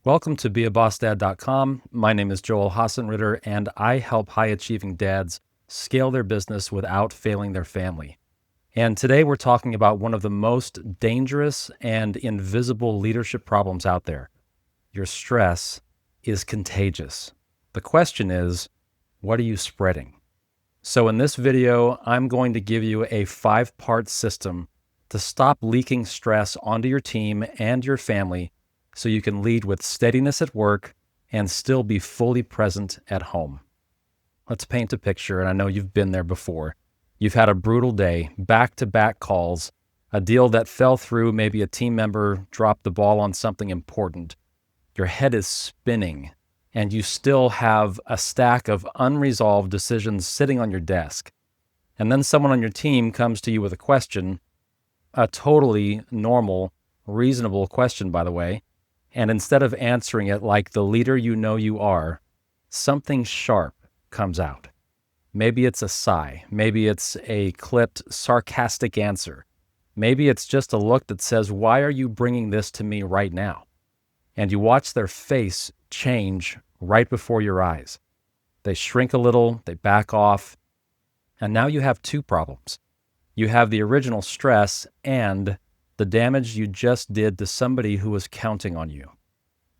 Welcome to BeABossDad.com. My name is Joel Haasenritter, and I help high-achieving dads scale their business without failing their family. And today we're talking about one of the most dangerous and invisible leadership problems out there. Your stress is contagious. The question is, what are you spreading? So in this video, I'm going to give you a 5-part system to stop leaking stress onto your team and your family so you can lead with steadiness at work and still be fully present at home. Let's paint a picture, and I know you've been there before. You've had a brutal day, back-to-back calls, a deal that fell through, maybe a team member dropped the ball on something important. Your head is spinning, and you still have a stack of unresolved decisions sitting on your desk. And then someone on your team comes to you with a question, a totally normal, reasonable question, by the way, and instead of answering it like the leader you know you are, something sharp comes out. Maybe it's a sigh. Maybe it's a clipped, sarcastic answer. Maybe it's just a look that says, "Why are you bringing this to me right now?" And you watch their face change right before your eyes. They shrink a little, they back off, and now you have two problems. You have the original stress and the damage you just did to somebody who was counting on you.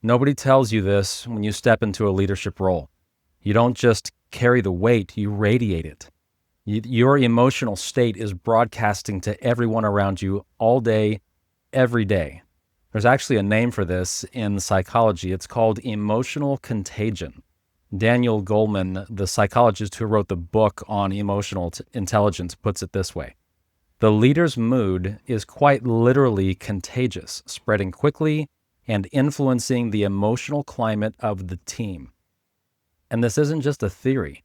Nobody tells you this when you step into a leadership role. You don't just carry the weight, you radiate it. Your emotional state is broadcasting to everyone around you all day, every day. There's actually a name for this in psychology. It's called Emotional Contagion. Daniel Goleman, the psychologist who wrote the book on emotional intelligence, puts it this way. The leader's mood is quite literally contagious, spreading quickly and influencing the emotional climate of the team. And this isn't just a theory.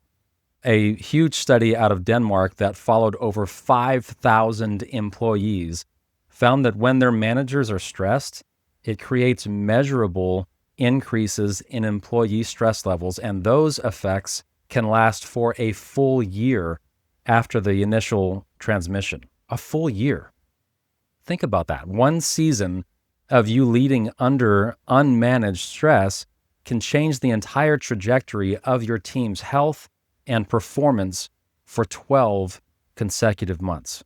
A huge study out of Denmark that followed over 5,000 employees found that when their managers are stressed, it creates measurable increases in employee stress levels, and those effects can last for a full year after the initial transmission. A full year. Think about that. One season of you leading under unmanaged stress can change the entire trajectory of your team's health and performance for 12 consecutive months.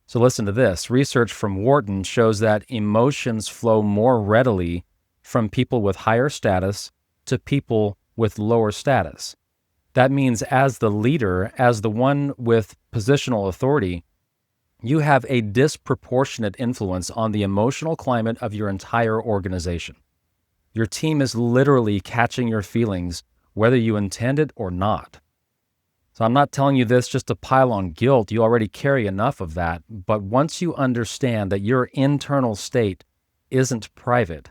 So listen to this. Research from Wharton shows that emotions flow more readily from people with higher status to people with lower status. That means as the leader, as the one with positional authority, you have a disproportionate influence on the emotional climate of your entire organization. Your team is literally catching your feelings, whether you intend it or not. So I'm not telling you this just to pile on guilt. You already carry enough of that. But once you understand that your internal state isn't private,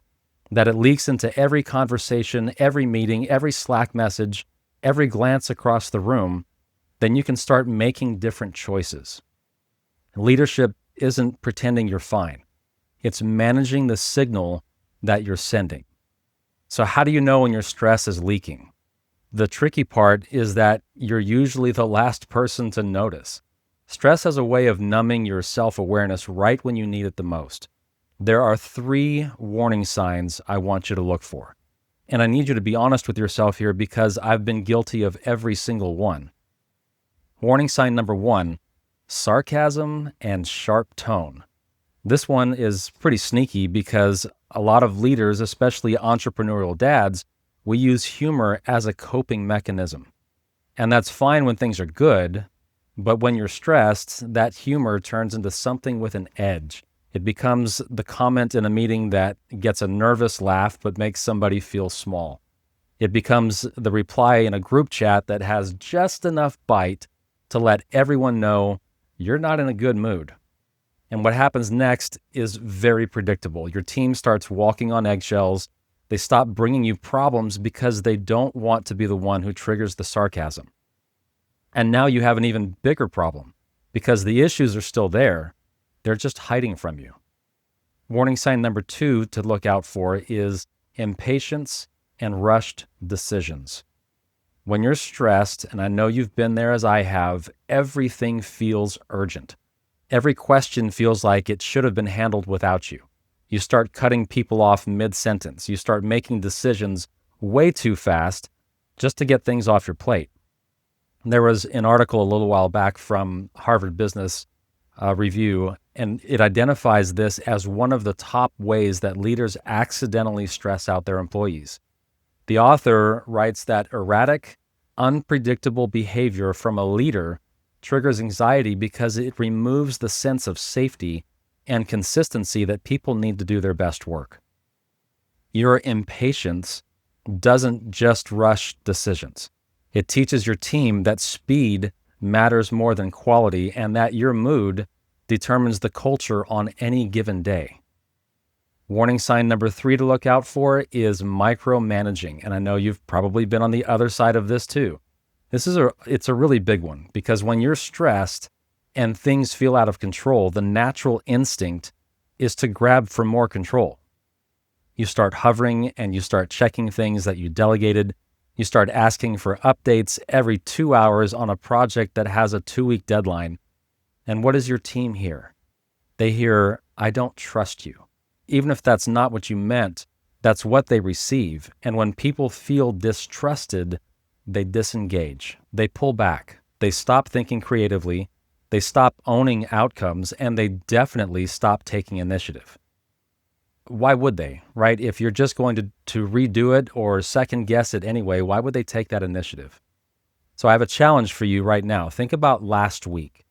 that it leaks into every conversation, every meeting, every Slack message, every glance across the room, then you can start making different choices. Leadership isn't pretending you're fine. It's managing the signal that you're sending. So how do you know when your stress is leaking? The tricky part is that you're usually the last person to notice. Stress has a way of numbing your self-awareness right when you need it the most. There are 3 warning signs I want you to look for. And I need you to be honest with yourself here because I've been guilty of every single one. Warning sign number 1, sarcasm and sharp tone. This one is pretty sneaky because a lot of leaders, especially entrepreneurial dads, we use humor as a coping mechanism. And that's fine when things are good, but when you're stressed, that humor turns into something with an edge. It becomes the comment in a meeting that gets a nervous laugh but makes somebody feel small. It becomes the reply in a group chat that has just enough bite to let everyone know you're not in a good mood. And what happens next is very predictable. Your team starts walking on eggshells. They stop bringing you problems because they don't want to be the one who triggers the sarcasm. And now you have an even bigger problem because the issues are still there. They're just hiding from you. Warning sign number 2 to look out for is impatience and rushed decisions. When you're stressed, and I know you've been there as I have, everything feels urgent. Every question feels like it should have been handled without you. You start cutting people off mid-sentence. You start making decisions way too fast just to get things off your plate. There was an article a little while back from Harvard Business Review, and it identifies this as one of the top ways that leaders accidentally stress out their employees. The author writes that erratic, unpredictable behavior from a leader triggers anxiety because it removes the sense of safety and consistency that people need to do their best work. Your impatience doesn't just rush decisions. It teaches your team that speed matters more than quality and that your mood determines the culture on any given day. Warning sign number 3 to look out for is micromanaging. And I know you've probably been on the other side of this too. It's a really big one because when you're stressed and things feel out of control, the natural instinct is to grab for more control. You start hovering and you start checking things that you delegated. You start asking for updates every 2 hours on a project that has a 2-week deadline. And what does your team hear? They hear, "I don't trust you." Even if that's not what you meant, that's what they receive. And when people feel distrusted, they disengage. They pull back. They stop thinking creatively. They stop owning outcomes, and they definitely stop taking initiative. Why would they, right? If you're just going to redo it or second guess it anyway, why would they take that initiative? So I have a challenge for you right now. Think about last week.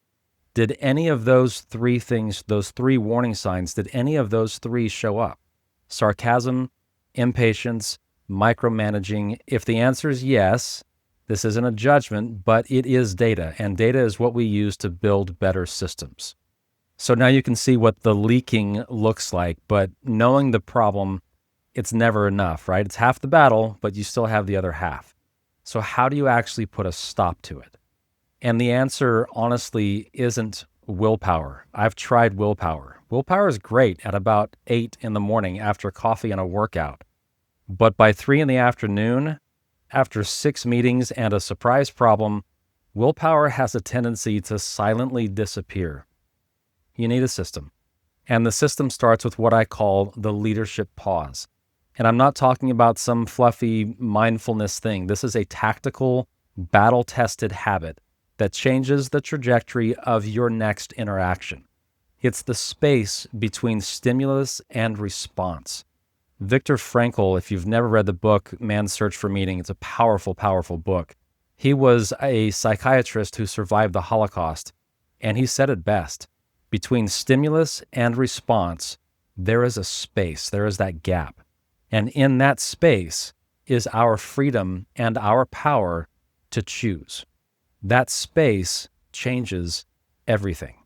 Did any of those 3 things, those 3 warning signs, did any of those 3 show up? Sarcasm, impatience, micromanaging. If the answer is yes, this isn't a judgment, but it is data, and data is what we use to build better systems. So now you can see what the leaking looks like, but knowing the problem, it's never enough, right? It's half the battle, but you still have the other half. So how do you actually put a stop to it? And the answer, honestly, isn't willpower. I've tried willpower. Willpower is great at about 8 in the morning after coffee and a workout. But by 3 in the afternoon, after 6 meetings and a surprise problem, willpower has a tendency to silently disappear. You need a system. And the system starts with what I call the leadership pause. And I'm not talking about some fluffy mindfulness thing. This is a tactical, battle-tested habit that changes the trajectory of your next interaction. It's the space between stimulus and response. Viktor Frankl, if you've never read the book, Man's Search for Meaning, it's a powerful, powerful book. He was a psychiatrist who survived the Holocaust, and he said it best. Between stimulus and response, there is a space, there is that gap. And in that space is our freedom and our power to choose. That space changes everything.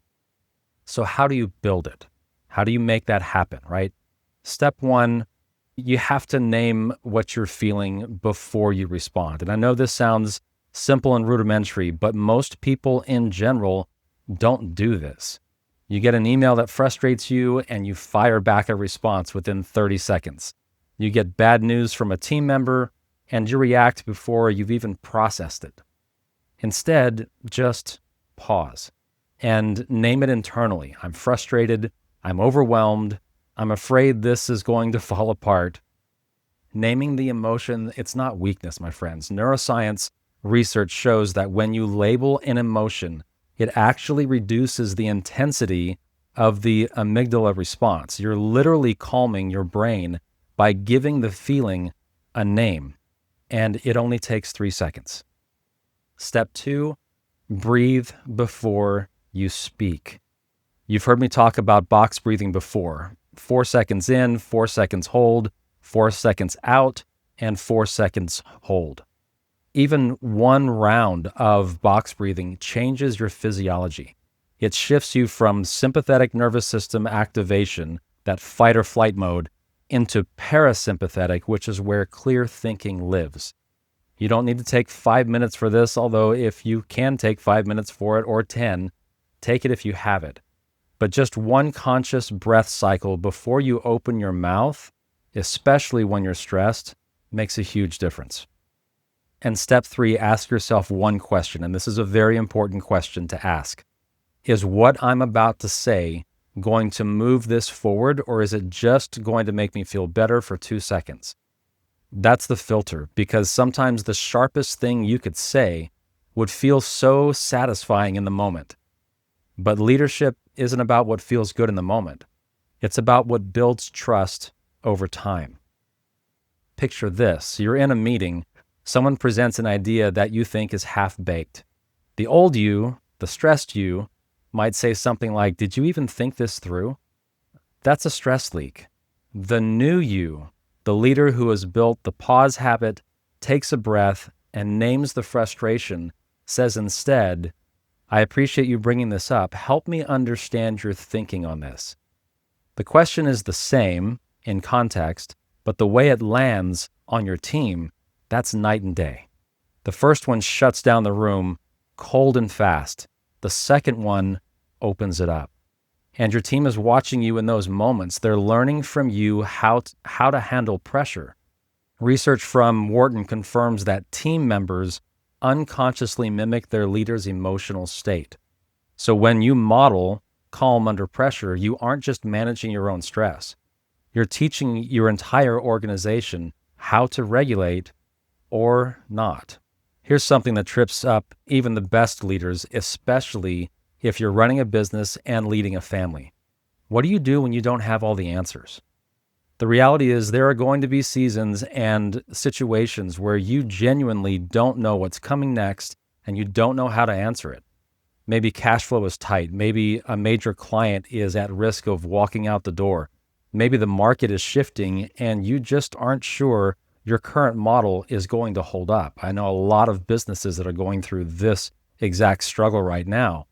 So how do you build it? How do you make that happen, right? Step 1, you have to name what you're feeling before you respond. And I know this sounds simple and rudimentary, but most people in general don't do this. You get an email that frustrates you and you fire back a response within 30 seconds. You get bad news from a team member and you react before you've even processed it. Instead, just pause and name it internally. I'm frustrated. I'm overwhelmed. I'm afraid this is going to fall apart. Naming the emotion, it's not weakness, my friends. Neuroscience research shows that when you label an emotion, it actually reduces the intensity of the amygdala response. You're literally calming your brain by giving the feeling a name, and it only takes 3 seconds. Step 2, breathe before you speak. You've heard me talk about box breathing before. 4 seconds in, 4 seconds hold, 4 seconds out, and 4 seconds hold. Even one round of box breathing changes your physiology. It shifts you from sympathetic nervous system activation, that fight or flight mode, into parasympathetic, which is where clear thinking lives. You don't need to take 5 minutes for this, although if you can take 5 minutes for it or 10, take it if you have it. But just one conscious breath cycle before you open your mouth, especially when you're stressed, makes a huge difference. And step 3, ask yourself one question, and this is a very important question to ask. Is what I'm about to say going to move this forward, or is it just going to make me feel better for 2 seconds? That's the filter, because sometimes the sharpest thing you could say would feel so satisfying in the moment. But leadership isn't about what feels good in the moment. It's about what builds trust over time. Picture this. You're in a meeting. Someone presents an idea that you think is half-baked. The old you, the stressed you, might say something like, "Did you even think this through?" That's a stress leak. The new you, the leader who has built the pause habit, takes a breath and names the frustration, says instead, "I appreciate you bringing this up. Help me understand your thinking on this." The question is the same in context, but the way it lands on your team, that's night and day. The first one shuts down the room cold and fast. The second one opens it up. And your team is watching you in those moments. They're learning from you how to handle pressure. Research from Wharton confirms that team members unconsciously mimic their leader's emotional state. So when you model calm under pressure, you aren't just managing your own stress. You're teaching your entire organization how to regulate or not. Here's something that trips up even the best leaders, especially if you're running a business and leading a family. What do you do when you don't have all the answers? The reality is there are going to be seasons and situations where you genuinely don't know what's coming next and you don't know how to answer it. Maybe cash flow is tight. Maybe a major client is at risk of walking out the door. Maybe the market is shifting and you just aren't sure your current model is going to hold up. I know a lot of businesses that are going through this exact struggle right now.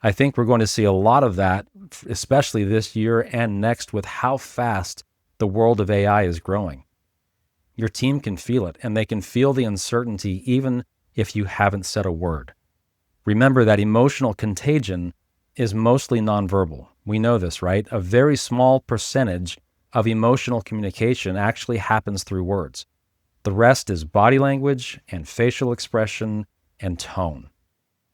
I think we're going to see a lot of that, especially this year and next, with how fast the world of AI is growing. Your team can feel it, and they can feel the uncertainty even if you haven't said a word. Remember that emotional contagion is mostly nonverbal. We know this, right? A very small percentage of emotional communication actually happens through words. The rest is body language and facial expression and tone.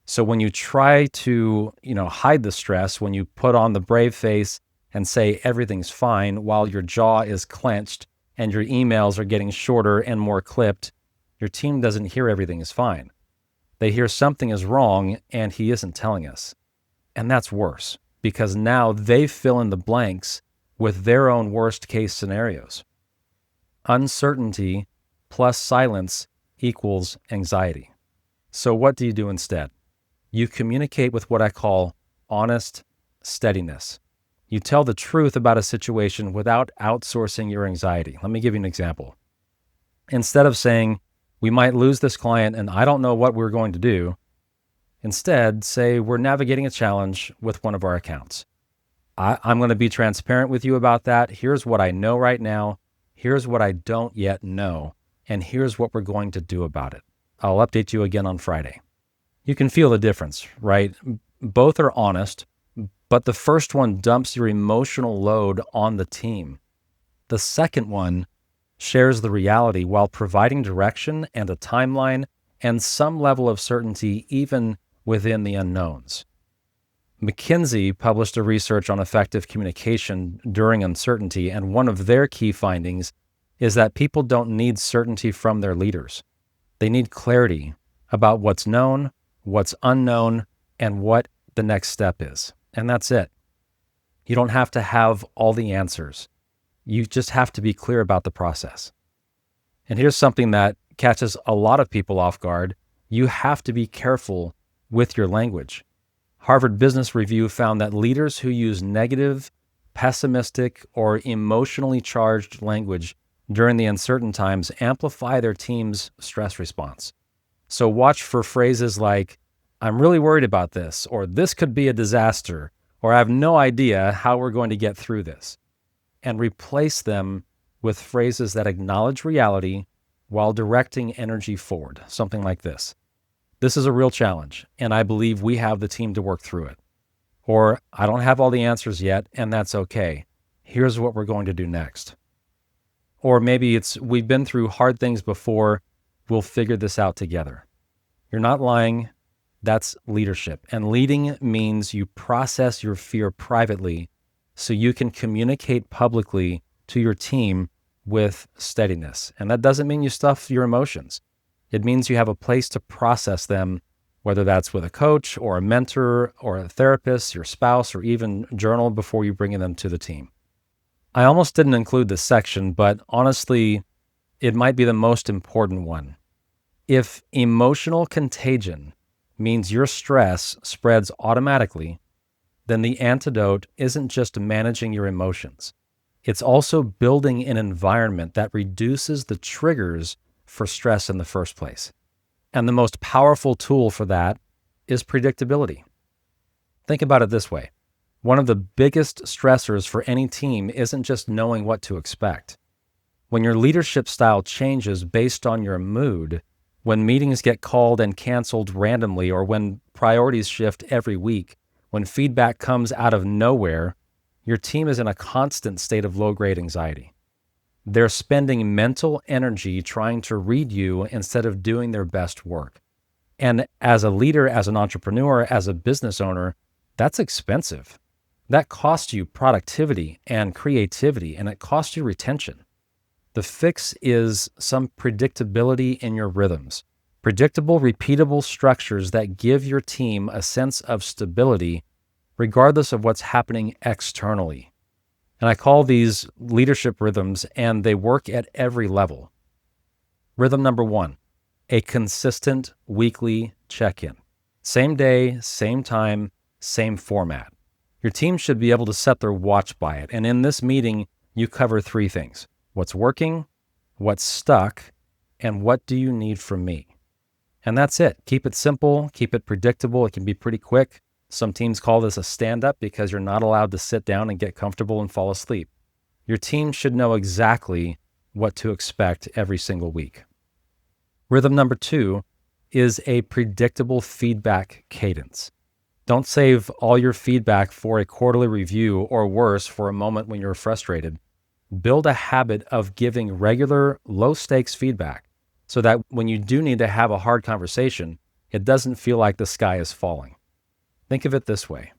So when you try to, hide the stress, when you put on the brave face and say everything's fine while your jaw is clenched and your emails are getting shorter and more clipped, your team doesn't hear everything is fine. They hear something is wrong and he isn't telling us. And that's worse because now they fill in the blanks with their own worst case scenarios. Uncertainty plus silence equals anxiety. So what do you do instead? You communicate with what I call honest steadiness. You tell the truth about a situation without outsourcing your anxiety. Let me give you an example. Instead of saying, "We might lose this client and I don't know what we're going to do," instead say, "We're navigating a challenge with one of our accounts. I'm going to be transparent with you about that. Here's what I know right now. Here's what I don't yet know. And here's what we're going to do about it. I'll update you again on Friday." You can feel the difference, right? Both are honest, but the first one dumps your emotional load on the team. The second one shares the reality while providing direction and a timeline and some level of certainty even within the unknowns. McKinsey published a research on effective communication during uncertainty, and one of their key findings is that people don't need certainty from their leaders. They need clarity about what's known, what's unknown, and what the next step is. And that's it. You don't have to have all the answers. You just have to be clear about the process. And here's something that catches a lot of people off guard. You have to be careful with your language. Harvard Business Review found that leaders who use negative, pessimistic, or emotionally charged language during the uncertain times amplify their team's stress response. So watch for phrases like, "I'm really worried about this," or "This could be a disaster," or "I have no idea how we're going to get through this," and replace them with phrases that acknowledge reality while directing energy forward. Something like this: "This is a real challenge, and I believe we have the team to work through it." Or, "I don't have all the answers yet, and that's okay. Here's what we're going to do next." Or maybe it's, "We've been through hard things before. We'll figure this out together." You're not lying. That's leadership. And leading means you process your fear privately so you can communicate publicly to your team with steadiness. And that doesn't mean you stuff your emotions. It means you have a place to process them, whether that's with a coach or a mentor or a therapist, your spouse, or even journal before you bring them to the team. I almost didn't include this section, but honestly, it might be the most important one. If emotional contagion means your stress spreads automatically, then the antidote isn't just managing your emotions. It's also building an environment that reduces the triggers for stress in the first place. And the most powerful tool for that is predictability. Think about it this way. One of the biggest stressors for any team isn't just knowing what to expect. When your leadership style changes based on your mood, when meetings get called and canceled randomly, or when priorities shift every week, when feedback comes out of nowhere, your team is in a constant state of low-grade anxiety. They're spending mental energy trying to read you instead of doing their best work. And as a leader, as an entrepreneur, as a business owner, that's expensive. That costs you productivity and creativity, and it costs you retention. The fix is some predictability in your rhythms. Predictable, repeatable structures that give your team a sense of stability regardless of what's happening externally. And I call these leadership rhythms, and they work at every level. Rhythm number 1, a consistent weekly check-in. Same day, same time, same format. Your team should be able to set their watch by it. And in this meeting, you cover 3 things. What's working, what's stuck, and what do you need from me? And that's it. Keep it simple, keep it predictable. It can be pretty quick. Some teams call this a stand-up because you're not allowed to sit down and get comfortable and fall asleep. Your team should know exactly what to expect every single week. Rhythm number 2 is a predictable feedback cadence. Don't save all your feedback for a quarterly review, or worse, for a moment when you're frustrated. Build a habit of giving regular, low-stakes feedback so that when you do need to have a hard conversation, it doesn't feel like the sky is falling. Think of it this way.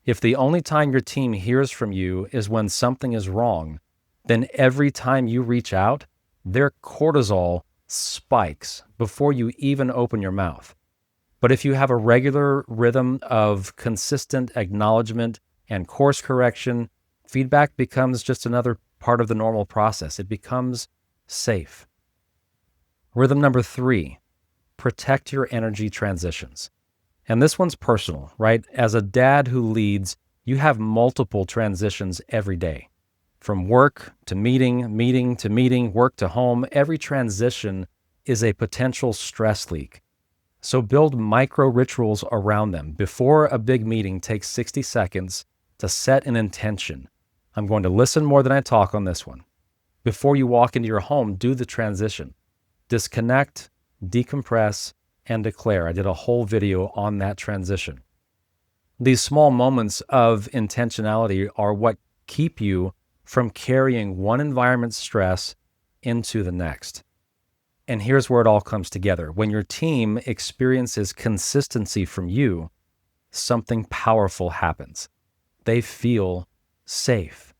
If the only time your team hears from you is when something is wrong, then every time you reach out, their cortisol spikes before you even open your mouth. But if you have a regular rhythm of consistent acknowledgement and course correction, feedback becomes just another part of the normal process. It becomes safe. Rhythm number 3, protect your energy transitions. And this one's personal, right? As a dad who leads, you have multiple transitions every day. From work to meeting, meeting to meeting, work to home, every transition is a potential stress leak. So build micro rituals around them. Before a big meeting, take 60 seconds to set an intention. I'm going to listen more than I talk on this one. Before you walk into your home, do the transition. Disconnect, decompress, and declare. I did a whole video on that transition. These small moments of intentionality are what keep you from carrying one environment's stress into the next. And here's where it all comes together. When your team experiences consistency from you, something powerful happens. They feel safe.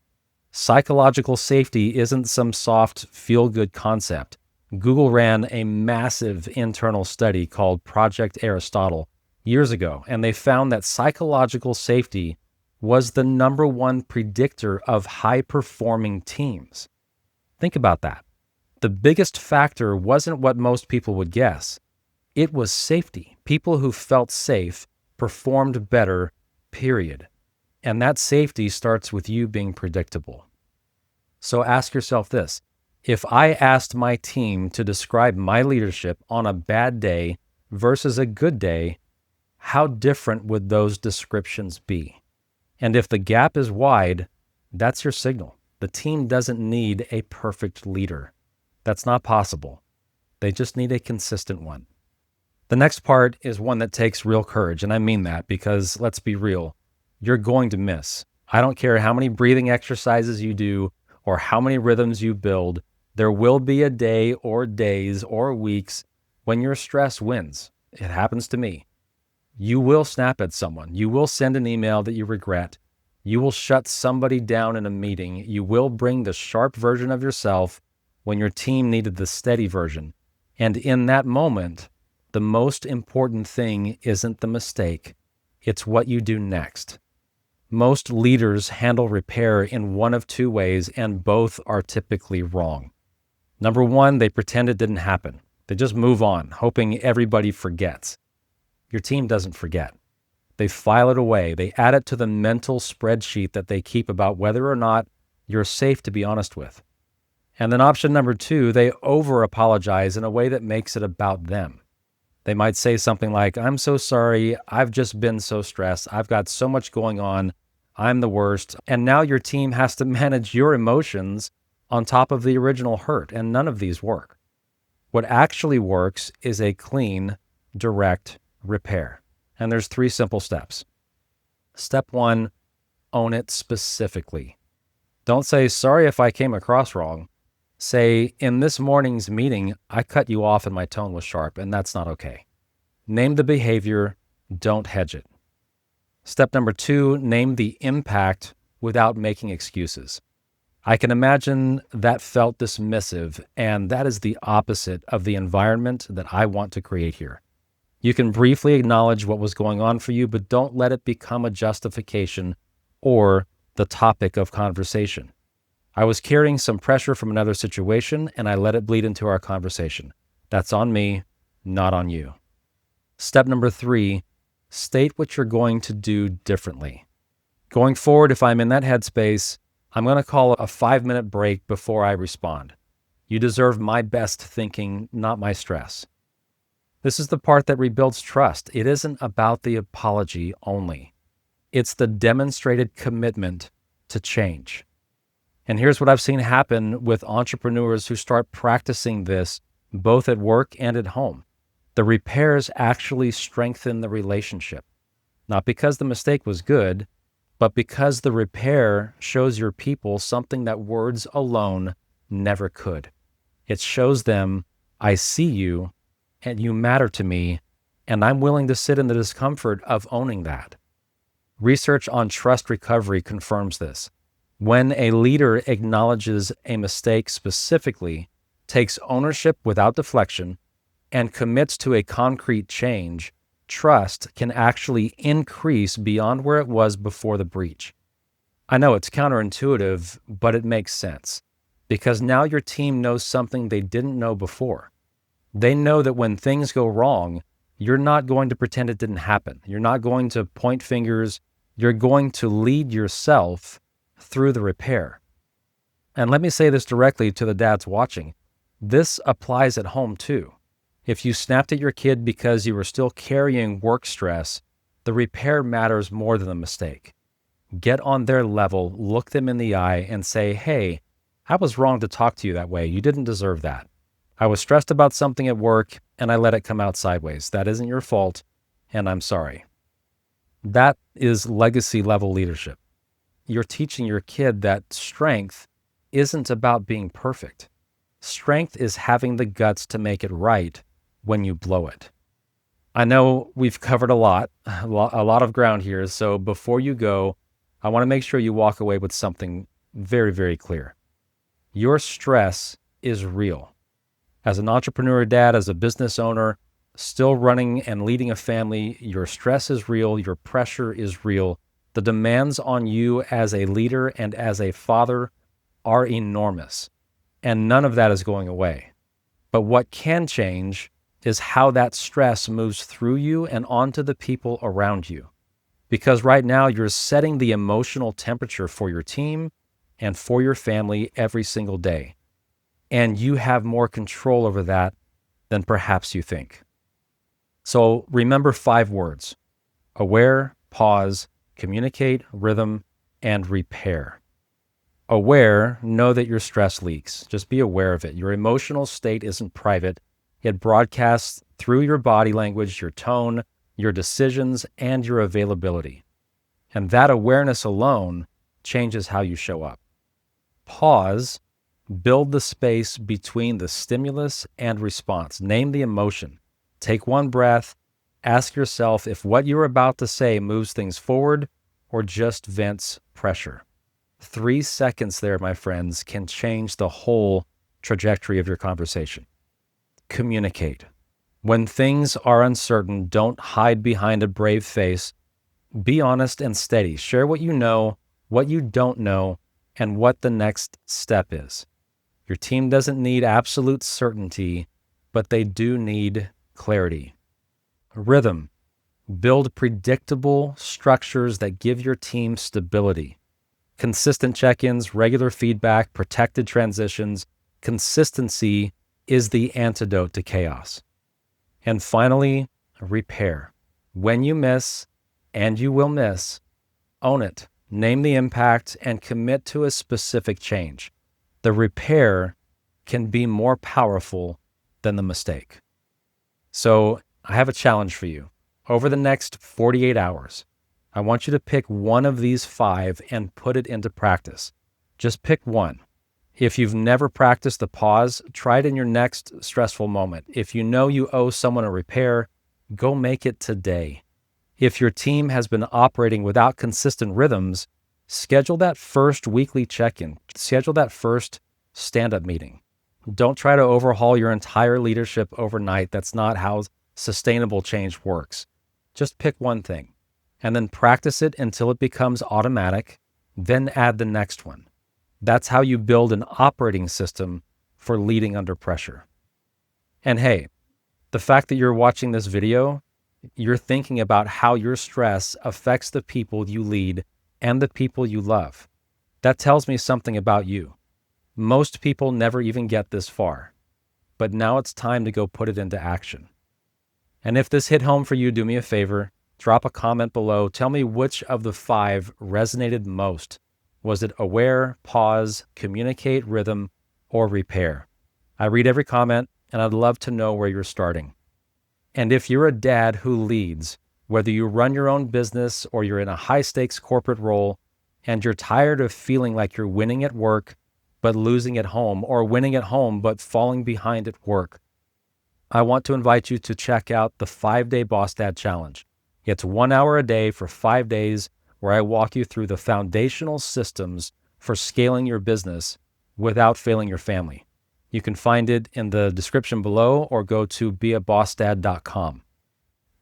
Psychological safety isn't some soft, feel-good concept. Google ran a massive internal study called Project Aristotle years ago, and they found that psychological safety was the number 1 predictor of high-performing teams. Think about that. The biggest factor wasn't what most people would guess. It was safety. People who felt safe performed better, period. And that safety starts with you being predictable. So ask yourself this. If I asked my team to describe my leadership on a bad day versus a good day, how different would those descriptions be? And if the gap is wide, that's your signal. The team doesn't need a perfect leader. That's not possible. They just need a consistent one. The next part is one that takes real courage, and I mean that because, let's be real, you're going to miss. I don't care how many breathing exercises you do or how many rhythms you build, there will be a day or days or weeks when your stress wins. It happens to me. You will snap at someone. You will send an email that you regret. You will shut somebody down in a meeting. You will bring the sharp version of yourself when your team needed the steady version. And in that moment, the most important thing isn't the mistake. It's what you do next. Most leaders handle repair in one of two ways, and both are typically wrong. Number one, they pretend it didn't happen. They just move on, hoping everybody forgets. Your team doesn't forget. They file it away. They add it to the mental spreadsheet that they keep about whether or not you're safe to be honest with. And then option number two, they over-apologize in a way that makes it about them. They might say something like, "I'm so sorry. I've just been so stressed. I've got so much going on. I'm the worst." And now your team has to manage your emotions on top of the original hurt, and none of these work. What actually works is a clean, direct repair. And there's 3 simple steps. Step 1, own it specifically. Don't say, "Sorry if I came across wrong." Say, "In this morning's meeting, I cut you off and my tone was sharp, and that's not okay." Name the behavior, don't hedge it. Step number 2, name the impact without making excuses. I can imagine that felt dismissive, and that is the opposite of the environment that I want to create here. You can briefly acknowledge what was going on for you, but don't let it become a justification or the topic of conversation. I was carrying some pressure from another situation, and I let it bleed into our conversation. That's on me, not on you. Step number 3, state what you're going to do differently. Going forward, if I'm in that headspace, I'm going to call a 5-minute break before I respond. You deserve my best thinking, not my stress. This is the part that rebuilds trust. It isn't about the apology only. It's the demonstrated commitment to change. And here's what I've seen happen with entrepreneurs who start practicing this both at work and at home. The repairs actually strengthen the relationship, not because the mistake was good, but because the repair shows your people something that words alone never could. It shows them, "I see you, and you matter to me, and I'm willing to sit in the discomfort of owning that." Research on trust recovery confirms this. When a leader acknowledges a mistake specifically, takes ownership without deflection, and commits to a concrete change, trust can actually increase beyond where it was before the breach. I know it's counterintuitive, but it makes sense, because now your team knows something they didn't know before. They know that when things go wrong, you're not going to pretend it didn't happen. You're not going to point fingers. You're going to lead yourself through the repair. And let me say this directly to the dads watching. This applies at home too. If you snapped at your kid because you were still carrying work stress, the repair matters more than the mistake. Get on their level, look them in the eye, and say, "Hey, I was wrong to talk to you that way. You didn't deserve that. I was stressed about something at work, and I let it come out sideways. That isn't your fault, and I'm sorry." That is legacy level leadership. You're teaching your kid that strength isn't about being perfect. Strength is having the guts to make it right when you blow it. I know we've covered a lot of ground here, so before you go, I want to make sure you walk away with something very, very clear. Your stress is real. As an entrepreneur dad, as a business owner, still running and leading a family, your stress is real, your pressure is real. The demands on you as a leader and as a father are enormous, and none of that is going away. But what can change is how that stress moves through you and onto the people around you. Because right now you're setting the emotional temperature for your team and for your family every single day. And you have more control over that than perhaps you think. So remember 5 words: aware, pause, communicate, rhythm, and repair. Aware, know that your stress leaks. Just be aware of it. Your emotional state isn't private. It broadcasts through your body language, your tone, your decisions, and your availability. And that awareness alone changes how you show up. Pause, build the space between the stimulus and response. Name the emotion. Take one breath. Ask yourself if what you're about to say moves things forward or just vents pressure. 3 seconds there, my friends, can change the whole trajectory of your conversation. Communicate. When things are uncertain, don't hide behind a brave face. Be honest and steady. Share what you know, what you don't know, and what the next step is. Your team doesn't need absolute certainty, but they do need clarity. Rhythm. Build predictable structures that give your team stability. Consistent check-ins, regular feedback, protected transitions. Consistency is the antidote to chaos. And finally, repair. When you miss, and you will miss, own it. Name the impact and commit to a specific change. The repair can be more powerful than the mistake. So I have a challenge for you. Over the next 48 hours, I want you to pick one of these 5 and put it into practice. Just pick one. If you've never practiced the pause, try it in your next stressful moment. If you know you owe someone a repair, go make it today. If your team has been operating without consistent rhythms, schedule that first weekly check-in. Schedule that first stand-up meeting. Don't try to overhaul your entire leadership overnight. That's not how sustainable change works. Just pick one thing and then practice it until it becomes automatic, then add the next one. That's how you build an operating system for leading under pressure. And hey, the fact that you're watching this video, you're thinking about how your stress affects the people you lead and the people you love. That tells me something about you. Most people never even get this far, but now it's time to go put it into action. And if this hit home for you, do me a favor, drop a comment below. Tell me which of the 5 resonated most. Was it aware, pause, communicate, rhythm, or repair? I read every comment, and I'd love to know where you're starting. And if you're a dad who leads, whether you run your own business or you're in a high-stakes corporate role, and you're tired of feeling like you're winning at work but losing at home, or winning at home but falling behind at work, I want to invite you to check out the 5-Day Boss Dad Challenge. It's 1 hour a day for 5 days where I walk you through the foundational systems for scaling your business without failing your family. You can find it in the description below or go to beabossdad.com.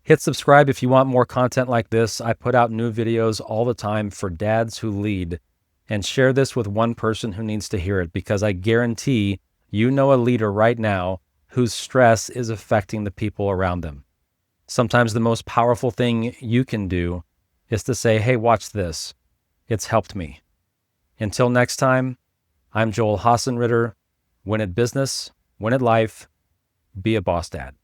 Hit subscribe if you want more content like this. I put out new videos all the time for dads who lead, and share this with one person who needs to hear it, because I guarantee you know a leader right now whose stress is affecting the people around them. Sometimes the most powerful thing you can do is to say, hey, watch this. It's helped me. Until next time, I'm Joel Haasenritter. Win at business, win at life, be a boss dad.